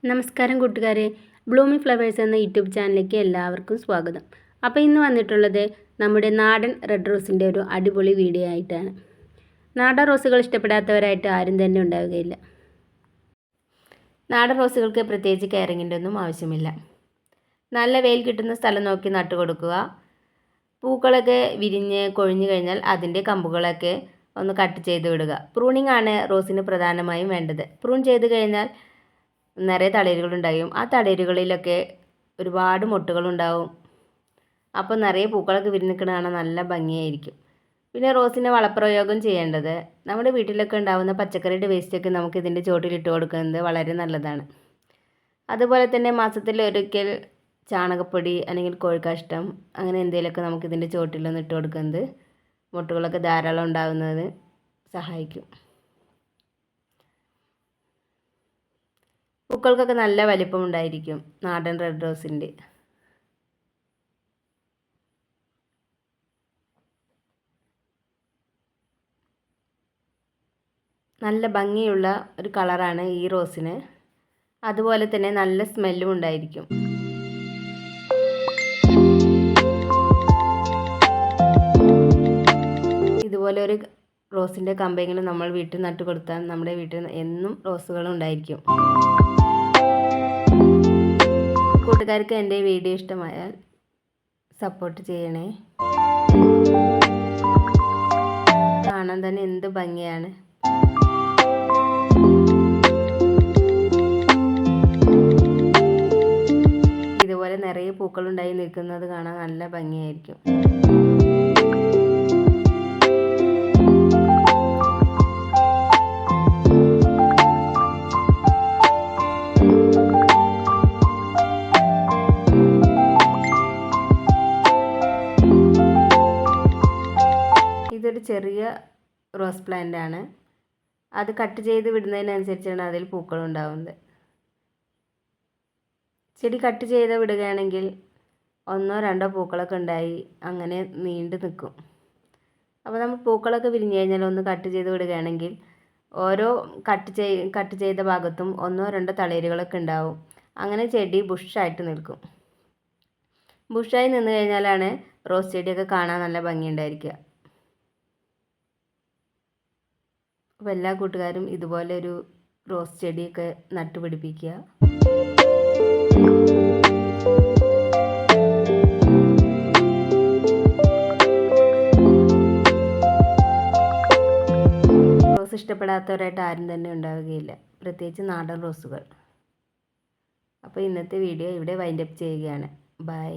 നമസ്കാരം കൂട്ടുകാരെ, ബ്ലൂമി ഫ്ലവേഴ്സ് എന്ന യൂട്യൂബ് ചാനലിലേക്ക് എല്ലാവർക്കും സ്വാഗതം. അപ്പോൾ ഇന്ന് വന്നിട്ടുള്ളത് നമ്മുടെ നാടൻ റെഡ് റോസിൻ്റെ ഒരു അടിപൊളി വീഡിയോ ആയിട്ടാണ്. നാടൻ റോസുകൾ ഇഷ്ടപ്പെടാത്തവരായിട്ട് ആരും തന്നെ ഉണ്ടാവുകയില്ല. നാടൻ റോസുകൾക്ക് പ്രത്യേകിച്ച് കെയറിങ്ങിൻ്റെ ഒന്നും ആവശ്യമില്ല. നല്ല വെയിൽ കിട്ടുന്ന സ്ഥലം നോക്കി നട്ടുകൊടുക്കുക. പൂക്കളൊക്കെ വിരിഞ്ഞ് കൊഴിഞ്ഞു കഴിഞ്ഞാൽ അതിൻ്റെ കമ്പുകളൊക്കെ ഒന്ന് കട്ട് ചെയ്ത് വിടുക. പ്രൂണിംഗ് ആണ് റോസിന് പ്രധാനമായും വേണ്ടത്. പ്രൂൺ ചെയ്ത് കഴിഞ്ഞാൽ നിറയെ തളിരുകളുണ്ടാകും. ആ തളിരുകളിലൊക്കെ ഒരുപാട് മൊട്ടുകളുണ്ടാവും. അപ്പോൾ നിറയെ പൂക്കളൊക്കെ വിരിഞ്ഞിക്കണ കാണാൻ നല്ല ഭംഗിയായിരിക്കും. പിന്നെ റോസിന് വളപ്രയോഗം ചെയ്യേണ്ടത്, നമ്മുടെ വീട്ടിലൊക്കെ ഉണ്ടാകുന്ന പച്ചക്കറിയുടെ വേസ്റ്റൊക്കെ നമുക്ക് ഇതിൻ്റെ ചോട്ടിലിട്ട് കൊടുക്കുന്നത് വളരെ നല്ലതാണ്. അതുപോലെ തന്നെ മാസത്തിലൊരിക്കൽ ചാണകപ്പൊടി അല്ലെങ്കിൽ കോഴിക്കാഷ്ടം അങ്ങനെ എന്തെങ്കിലുമൊക്കെ നമുക്ക് ഇതിൻ്റെ ചോട്ടിലൊന്ന് ഇട്ട് കൊടുക്കുന്നത് മൊട്ടുകളൊക്കെ ധാരാളം ഉണ്ടാകുന്നതിന് സഹായിക്കും. പൂക്കൾക്കൊക്കെ നല്ല വലിപ്പമുണ്ടായിരിക്കും നാടൻ റെഡ് റോസിൻ്റെ. നല്ല ഭംഗിയുള്ള ഒരു കളറാണ് ഈ റോസിന്. അതുപോലെ തന്നെ നല്ല സ്മെല്ലും ഉണ്ടായിരിക്കും. ഇതുപോലെ ഒരു റോസിൻ്റെ കമ്പെങ്കിലും നമ്മൾ വീട്ടിൽ നട്ടു കൊടുത്താൽ നമ്മുടെ വീട്ടിൽ എന്നും റോസുകൾ ഉണ്ടായിരിക്കും. കൂട്ടുകാർക്ക് എൻ്റെ വീഡിയോ ഇഷ്ടമായാൽ സപ്പോർട്ട് ചെയ്യണേ. കാണാൻ തന്നെ എന്ത് ഭംഗിയാണ്. ഇതുപോലെ നിറയെ പൂക്കളുണ്ടായി നിൽക്കുന്നത് കാണാൻ നല്ല ഭംഗിയായിരിക്കും. ഇതൊരു ചെറിയ റോസ് പ്ലാന്റ് ആണ്. അത് കട്ട് ചെയ്ത് വിടുന്നതിനനുസരിച്ചാണ് അതിൽ പൂക്കളുണ്ടാവുന്നത്. ചെടി കട്ട് ചെയ്ത് വിടുകയാണെങ്കിൽ ഒന്നോ രണ്ടോ പൂക്കളൊക്കെ ഉണ്ടായി അങ്ങനെ നീണ്ടു നിൽക്കും. അപ്പോൾ നമ്മൾ പൂക്കളൊക്കെ വിരിഞ്ഞു കഴിഞ്ഞാൽ ഒന്ന് കട്ട് ചെയ്ത് വിടുകയാണെങ്കിൽ ഓരോ കട്ട് ചെയ്ത ഭാഗത്തും ഒന്നോ രണ്ടോ തളിരുകളൊക്കെ ഉണ്ടാവും. അങ്ങനെ ചെടി ബുഷായിട്ട് നിൽക്കും. ബുഷായി നിന്ന് കഴിഞ്ഞാലാണ് റോസ് ചെടിയൊക്കെ കാണാൻ നല്ല ഭംഗിയുണ്ടായിരിക്കുക. അപ്പോൾ എല്ലാ കൂട്ടുകാരും ഇതുപോലെ ഒരു റോസ് ചെടിയൊക്കെ നട്ടുപിടിപ്പിക്കുക. റോസ് ഇഷ്ടപ്പെടാത്തവരായിട്ട് ആരും തന്നെ ഉണ്ടാവുകയില്ല, പ്രത്യേകിച്ച് നാടൻ റോസുകൾ. അപ്പോൾ ഇന്നത്തെ വീഡിയോ ഇവിടെ വൈൻഡപ്പ് ചെയ്യുകയാണ്. ബൈ.